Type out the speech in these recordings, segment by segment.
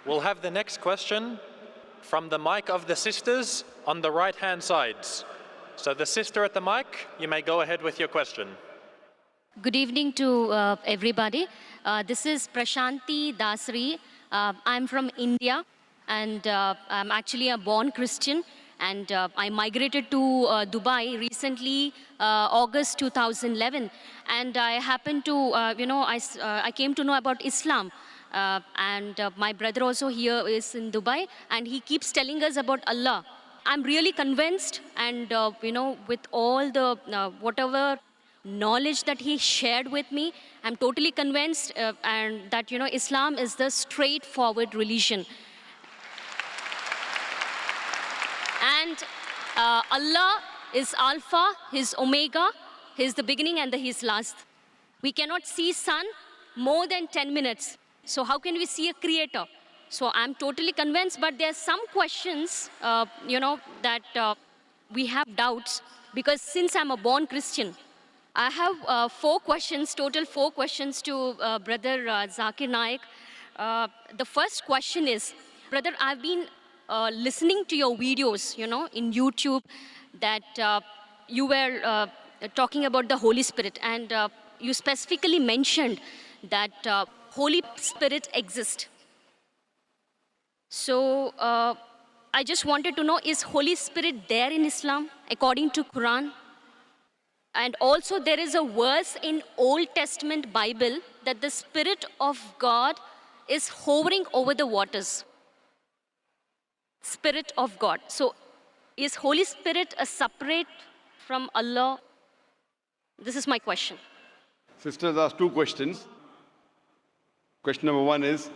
We'll have the next question from the mic of the sisters on the right-hand sides. So the sister at the mic, you may go ahead with your question. Good evening to everybody. This is Prashanti Dasri. I'm from India, and I'm actually a born Christian. And I migrated to Dubai recently, August 2011. And I happened to, I came to know about Islam. And my brother also here is in Dubai, and he keeps telling us about Allah. I'm really convinced, and with all the whatever knowledge that he shared with me, I'm totally convinced and that Islam is the straightforward religion. And Allah is Alpha, He's Omega, He's the beginning and He's last. We cannot see sun more than 10 minutes. So how can we see a creator? So I'm totally convinced, but there are some questions, that we have doubts, because since I'm a born Christian, I have 4 questions, total 4 questions to Brother Zakir Naik. The first question is, brother, I've been listening to your videos, in YouTube, that you were talking about the Holy Spirit, and you specifically mentioned that Holy Spirit exists. So I just wanted to know, is Holy Spirit there in Islam according to Quran? And also there is a verse in Old Testament Bible that the Spirit of God is hovering over the waters. Spirit of God. So is Holy Spirit a separate from Allah? This is my question. Sisters asked 2 questions. Question number 1 is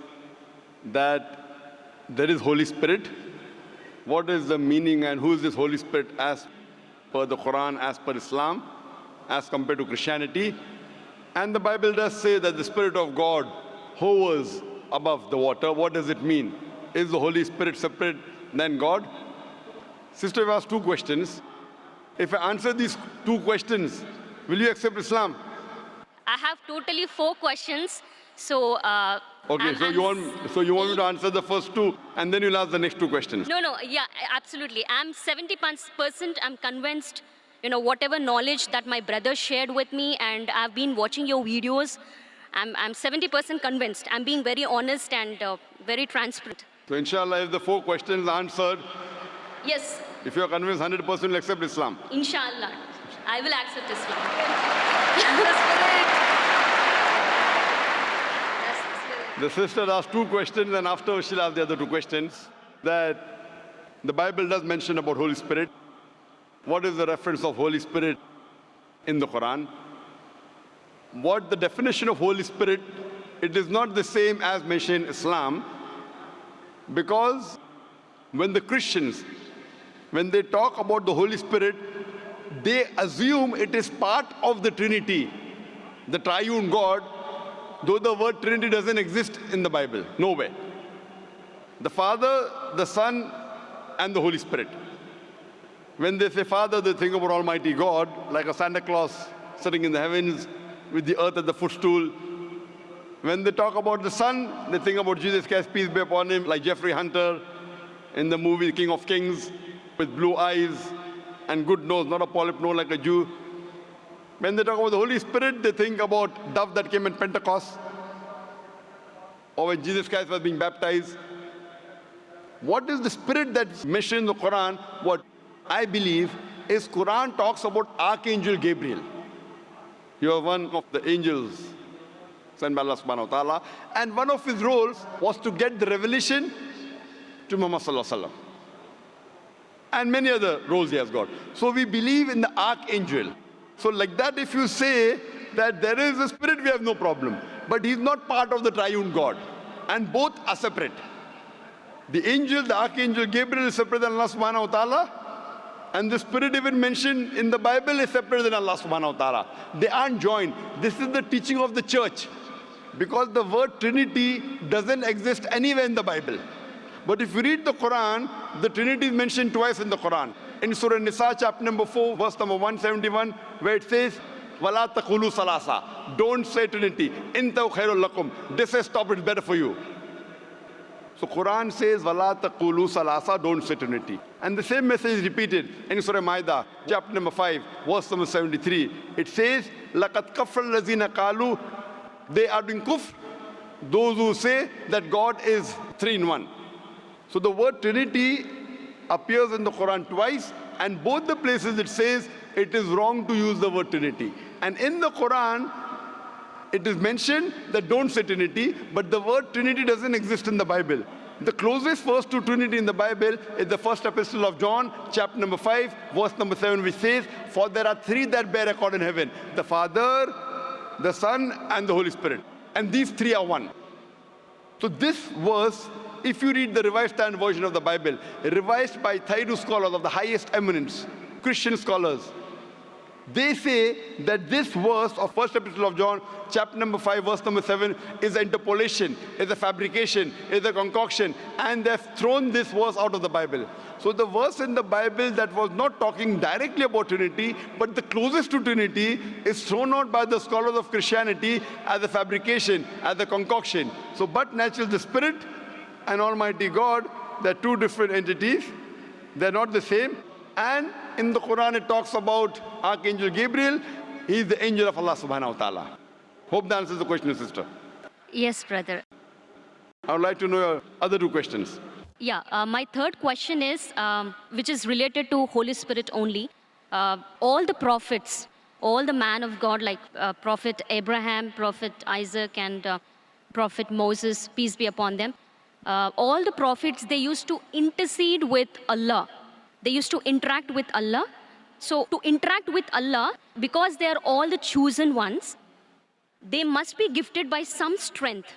that there is Holy Spirit. What is the meaning and who is this Holy Spirit as per the Quran, as per Islam, as compared to Christianity? And the Bible does say that the Spirit of God hovers above the water. What does it mean? Is the Holy Spirit separate than God? Sister, I've asked 2 questions. If I answer these 2 questions, will you accept Islam? I have totally 4 questions. So okay, so you want me to answer the first 2 and then you'll ask the next 2 questions? No, yeah, absolutely. I'm 70%, I'm convinced, whatever knowledge that my brother shared with me, and I've been watching your videos, I'm 70% convinced. I'm being very honest and very transparent. So inshallah, if the 4 questions are answered, yes, if you're convinced, 100% will accept Islam. Inshallah, I will accept Islam. The sister asked 2 questions, and after she'll ask the other 2 questions. That the Bible does mention about Holy Spirit. What is the reference of Holy Spirit in the Quran? What the definition of Holy Spirit, it is not the same as mentioned in Islam, because when the Christians, when they talk about the Holy Spirit, they assume it is part of the Trinity, the triune God, though the word Trinity doesn't exist in the Bible, nowhere. The Father, the Son, and the Holy Spirit. When they say Father, they think about Almighty God, like a Santa Claus sitting in the heavens with the earth at the footstool. When they talk about the Son, they think about Jesus Christ, peace be upon him, like Jeffrey Hunter in the movie King of Kings, with blue eyes and good nose, not a polyp nose like a Jew. When they talk about the Holy Spirit, they think about dove that came in Pentecost, or when Jesus Christ was being baptized. What is the Spirit that's mentioned in the Quran? What I believe is Quran talks about Archangel Gabriel. You are one of the angels sent by Allah subhanahu wa ta'ala, and one of his roles was to get the revelation to Muhammad sallallahu alaihi wasallam. And many other roles he has got. So we believe in the Archangel. So like that, if you say that there is a Spirit, we have no problem. But he's not part of the triune God. And both are separate. The angel, the Archangel Gabriel is separate than Allah subhanahu wa ta'ala. And the Spirit even mentioned in the Bible is separate than Allah subhanahu wa ta'ala. They aren't joined. This is the teaching of the church. Because the word Trinity doesn't exist anywhere in the Bible. But if you read the Quran, the Trinity is mentioned twice in the Quran. In Surah Nisa, chapter number 4, verse number 171, where it says, وَلَا تَقُولُوا ثَلَاثَةً. Don't say Trinity. إِن تَوْ خَيْرٌ لَكُمْ. This has stopped, it's better for you. So Quran says, وَلَا تَقُولُوا ثَلَاثَةً, don't say Trinity. And the same message is repeated in Surah Ma'idah, chapter number 5, verse number 73. It says, لَقَدْ كَفْرَ الَّذِينَ قَالُوا, they are doing kufr, those who say that God is three in one. So the word Trinity appears in the Quran twice, and both the places it says it is wrong to use the word Trinity. And in the Quran, it is mentioned that don't say Trinity, but the word Trinity doesn't exist in the Bible. The closest verse to Trinity in the Bible is the first epistle of John, chapter number 5, verse number 7, which says, for there are three that bear record in heaven, the Father, the Son, and the Holy Spirit. And these three are one. So this verse, if you read the Revised Standard Version of the Bible, revised by Thaidu scholars of the highest eminence, Christian scholars, they say that this verse of first epistle of John, chapter number 5, verse number 7, is an interpolation, is a fabrication, is a concoction, and they've thrown this verse out of the Bible. So the verse in the Bible that was not talking directly about Trinity, but the closest to Trinity, is thrown out by the scholars of Christianity as a fabrication, as a concoction. So but naturally the Spirit and Almighty God, they're two different entities. They're not the same. And in the Quran it talks about Archangel Gabriel. He is the angel of Allah subhanahu wa ta'ala. Hope that answers the question, sister. Yes, brother. I would like to know your other two questions. Yeah, my third question is, which is related to Holy Spirit only. All the prophets, all the man of God, like Prophet Abraham, Prophet Isaac, and Prophet Moses, peace be upon them, all the prophets, they used to intercede with Allah. They used to interact with Allah. So to interact with Allah, because they are all the chosen ones, they must be gifted by some strength.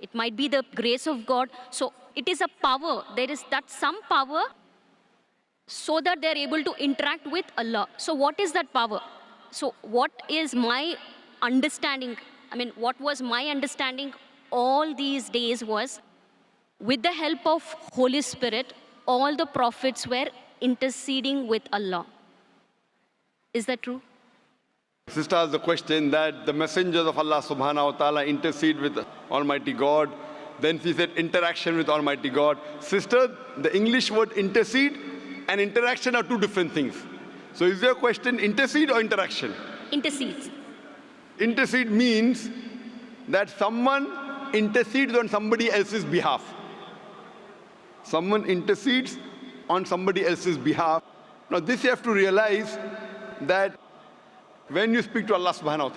It might be the grace of God. So it is a power. There is that some power so that they are able to interact with Allah. So what is that power? So what is my understanding? I mean, what was my understanding all these days was, with the help of Holy Spirit, all the prophets were interceding with Allah. Is that true? Sister asked the question that the messengers of Allah subhanahu wa ta'ala intercede with Almighty God. Then she said interaction with Almighty God. Sister, the English word intercede and interaction are two different things. So is your question intercede or interaction? Intercedes. Intercede means that someone intercedes on somebody else's behalf. Someone intercedes on somebody else's behalf. Now this you have to realize that when you speak to Allah subhanahu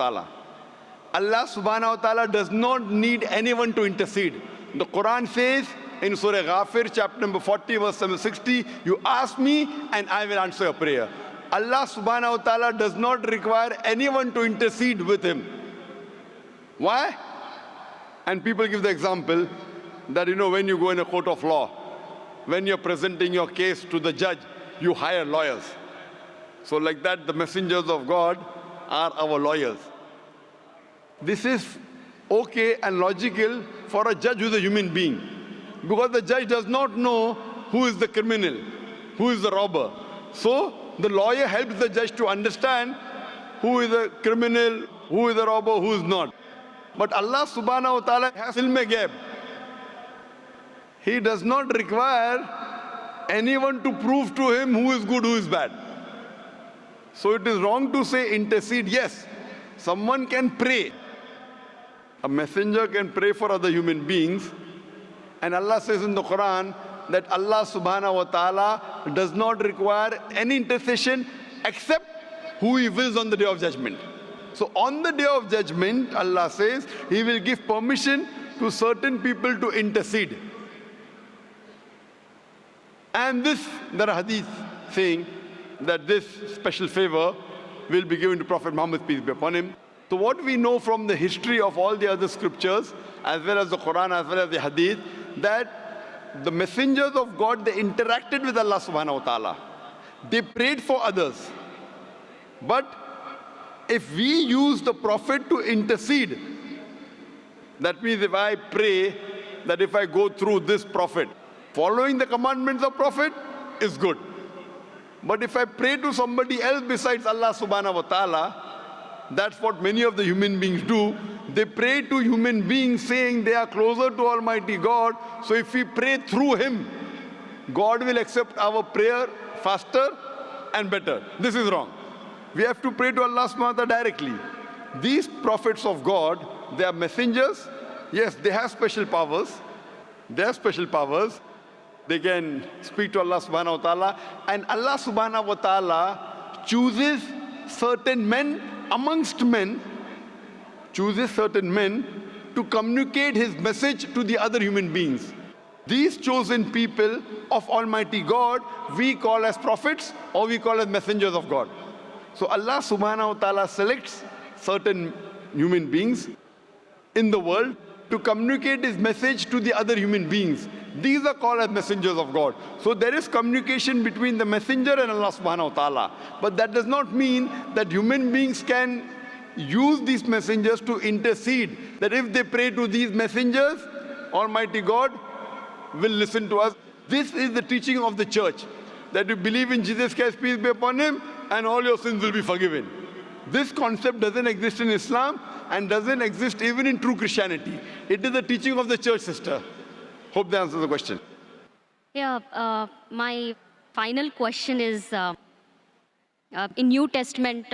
wa ta'ala does not need anyone to intercede. The Quran says in Surah Ghafir, chapter number 40, verse number 60, you ask me and I will answer your prayer. Allah subhanahu wa ta'ala does not require anyone to intercede with him. Why? And people give the example that, when you go in a court of law, when you're presenting your case to the judge, you hire lawyers. So like that, the messengers of God are our lawyers. This is okay and logical for a judge who is a human being, because the judge does not know who is the criminal, who is the robber. So the lawyer helps the judge to understand who is a criminal, who is a robber, who is not. But Allah subhanahu wa ta'ala has ilm-e-ghaib. He does not require anyone to prove to him who is good, who is bad. So it is wrong to say intercede. Yes, someone can pray. A messenger can pray for other human beings. And Allah says in the Quran that Allah subhanahu wa ta'ala does not require any intercession except who He wills on the Day of Judgment. So on the Day of Judgment, Allah says He will give permission to certain people to intercede. And there are hadith saying that this special favor will be given to Prophet Muhammad, peace be upon him. So what we know from the history of all the other scriptures, as well as the Quran, as well as the hadith, that the messengers of God, they interacted with Allah subhanahu wa ta'ala. They prayed for others. But if we use the Prophet to intercede, that means if I pray that if I go through this Prophet, following the commandments of Prophet is good. But if I pray to somebody else besides Allah subhanahu wa ta'ala, that's what many of the human beings do. They pray to human beings saying they are closer to Almighty God. So if we pray through Him, God will accept our prayer faster and better. This is wrong. We have to pray to Allah subhanahu wa ta'ala directly. These prophets of God, they are messengers. Yes, they have special powers. They have special powers. They can speak to Allah subhanahu wa ta'ala. And Allah subhanahu wa ta'ala chooses certain men amongst men, chooses certain men to communicate His message to the other human beings. These chosen people of Almighty God, we call as prophets or we call as messengers of God. So Allah subhanahu wa ta'ala selects certain human beings in the world to communicate His message to the other human beings. These are called as messengers of God. So there is communication between the messenger and Allah subhanahu wa ta'ala. But that does not mean that human beings can use these messengers to intercede. That if they pray to these messengers, Almighty God will listen to us. This is the teaching of the church. That you believe in Jesus Christ, peace be upon Him, and all your sins will be forgiven. This concept doesn't exist in Islam and doesn't exist even in true Christianity. It is the teaching of the church, sister. Hope that answers the question. Yeah, my final question is, in New Testament,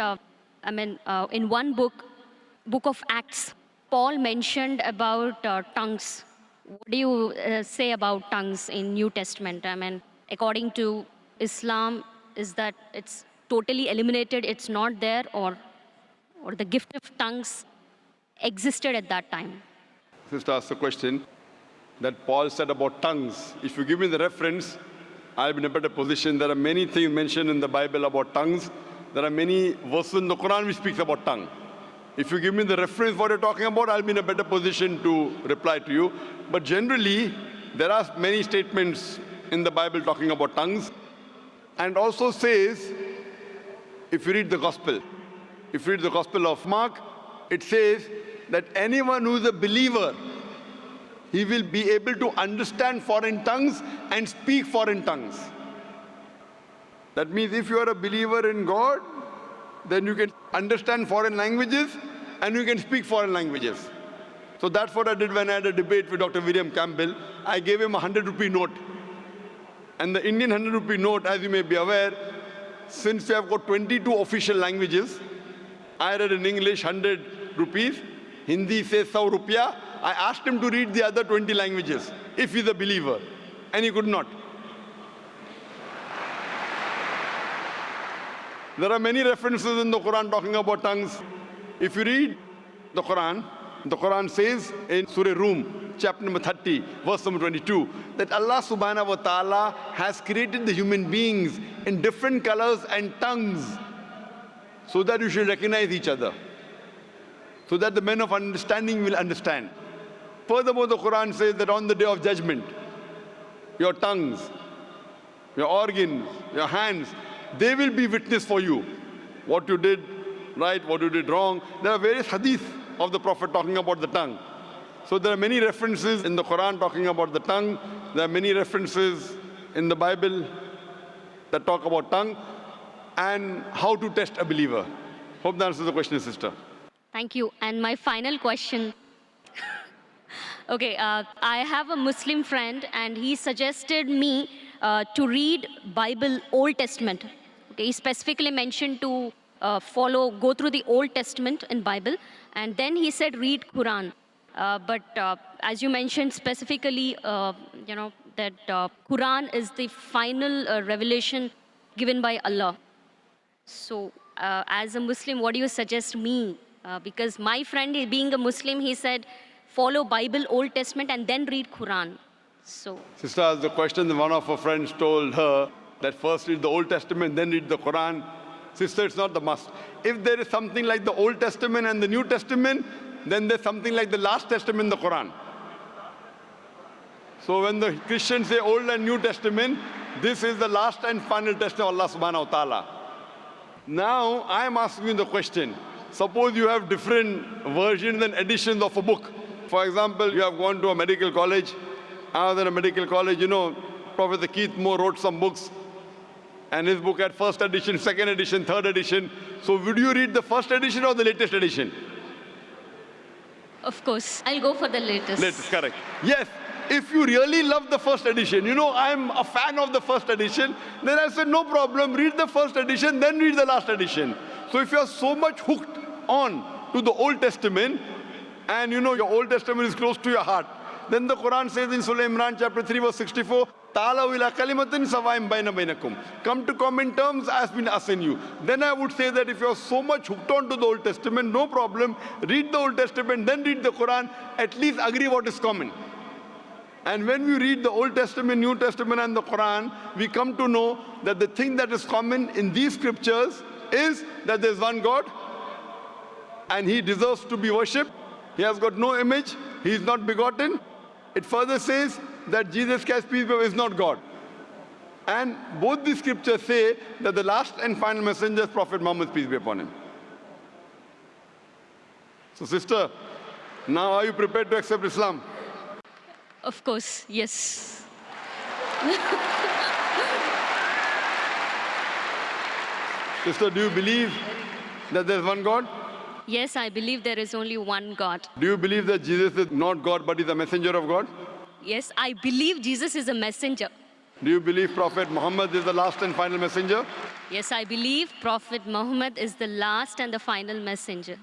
in one book of Acts, Paul mentioned about tongues. What do you say about tongues in New Testament? According to Islam, is that it's totally eliminated, it's not there, or the gift of tongues existed at that time? Sister asked the question that Paul said about tongues. If you give me the reference, I'll be in a better position. There are many things mentioned in the Bible about tongues. There are many verses in the Quran which speaks about tongue. If you give me the reference what you're talking about, I'll be in a better position to reply to you. But generally, there are many statements in the Bible talking about tongues. And also says, if you read the Gospel of Mark, it says that anyone who is a believer, he will be able to understand foreign tongues and speak foreign tongues. That means if you are a believer in God, then you can understand foreign languages and you can speak foreign languages. So that's what I did when I had a debate with Dr. William Campbell. I gave him a 100-rupee note. And the Indian 100-rupee note, as you may be aware, since we have got 22 official languages, I read in English 100 rupees, Hindi says 100 rupiah. I asked him to read the other 20 languages, if he's a believer, and he could not. There are many references in the Quran talking about tongues. If you read the Quran says in Surah Rum, chapter number 30, verse number 22, that Allah subhanahu wa ta'ala has created the human beings in different colors and tongues so that you should recognize each other, so that the men of understanding will understand. Furthermore, the Quran says that on the day of judgment, your tongues, your organs, your hands, they will be witness for you. What you did right, what you did wrong. There are various hadith of the Prophet talking about the tongue. So there are many references in the Quran talking about the tongue. There are many references in the Bible that talk about tongue and how to test a believer. Hope that answers the question, sister. Thank you. And my final question. Okay, I have a Muslim friend and he suggested me to read Bible Old Testament. Okay, he specifically mentioned to go through the Old Testament in Bible, and then he said read Quran. But as you mentioned specifically, that Quran is the final revelation given by Allah. So as a Muslim, what do you suggest me? Because my friend, being a Muslim, he said, follow Bible, Old Testament, and then read Quran. So, sister asked the question, and one of her friends told her that first read the Old Testament, then read the Quran. Sister, it's not the must. If there is something like the Old Testament and the New Testament, then there's something like the last testament in the Quran. So when the Christians say Old and New Testament, this is the last and final testament of Allah subhanahu wa ta'ala. Now, I am asking you the question. Suppose you have different versions and editions of a book. For example, you have gone to a medical college. Other than a medical college, Professor Keith Moore wrote some books. And his book had first edition, second edition, third edition. So would you read the first edition or the latest edition? Of course. I'll go for the latest. Latest, correct. Yes, if you really love the first edition, you know, I'm a fan of the first edition, then I said, no problem, read the first edition, then read the last edition. So if you're so much hooked on to the Old Testament, and you know your Old Testament is close to your heart, then the Quran says in Surah Imran chapter 3 verse 64, Ta'alaw ila kalimatin sawaim baina bainakum. Come to common terms as been assigned you. Then I would say that if you're so much hooked on to the Old Testament, no problem, read the Old Testament, then read the Quran, at least agree what is common. And when we read the Old Testament, New Testament and the Quran, we come to know that the thing that is common in these scriptures is that there's one God and He deserves to be worshipped. He has got no image, He is not begotten. It further says that Jesus Christ, peace be upon him, is not God. And both the scriptures say that the last and final messenger is Prophet Muhammad, peace be upon him. So sister, now are you prepared to accept Islam? Of course, yes. Sister, do you believe that there's one God? Yes, I believe there is only one God. Do you believe that Jesus is not God but is a messenger of God? Yes, I believe Jesus is a messenger. Do you believe Prophet Muhammad is the last and final messenger? Yes, I believe Prophet Muhammad is the last and the final messenger.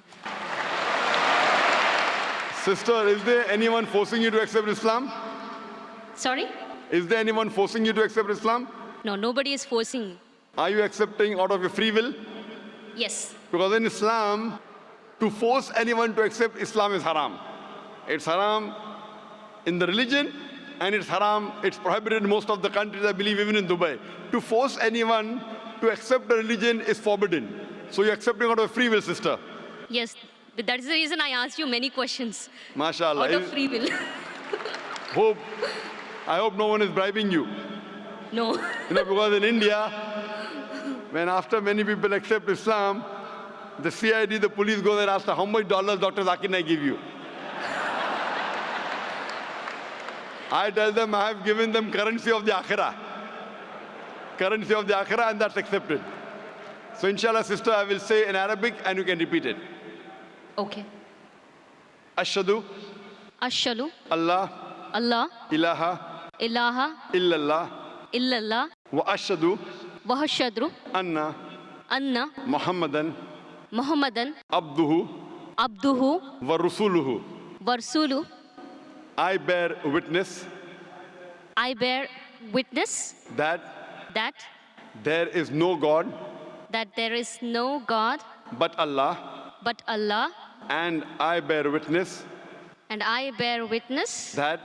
Sister, is there anyone forcing you to accept Islam? Sorry? Is there anyone forcing you to accept Islam? No, nobody is forcing me. Are you accepting out of your free will? Yes. Because in Islam, to force anyone to accept Islam is haram. It's haram in the religion, and it's haram, it's prohibited in most of the countries, I believe even in Dubai. To force anyone to accept a religion is forbidden. So you're accepting out of free will, sister. Yes, but that is the reason I asked you many questions. MashaAllah. Out of free will. I hope no one is bribing you. No. You know, because in India, when after many people accept Islam, the CID, the police go there and ask, how much dollars Dr. Zakir Naik give you? I tell them I have given them currency of the Akhirah. Currency of the Akhirah, and that's accepted. So inshallah, sister, I will say in Arabic and you can repeat it. Okay. Ashhadu Ashhadu Allah Allah ilaha ilaha illallah illallah wa ashhadu wa ashhadu anna anna Muhammadan Muhammadan abduhu abduhu wa rasuluhu. wa rasuluhu. I bear witness I bear witness that there is no God that there is no God but Allah, and I bear witness that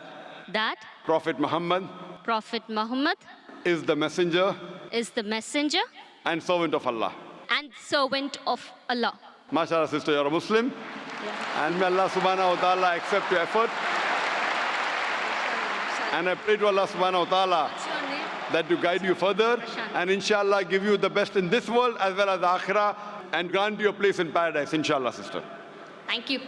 that Prophet Muhammad Prophet Muhammad is the messenger is the messenger and servant of Allah. and servant of Allah. MashaAllah, sister, you're a Muslim. And may Allah subhanahu wa ta'ala accept your effort. And I pray to Allah subhanahu wa ta'ala that to guide you further and inshallah give you the best in this world as well as the akhirah and grant you a place in paradise, inshallah, sister. Thank you.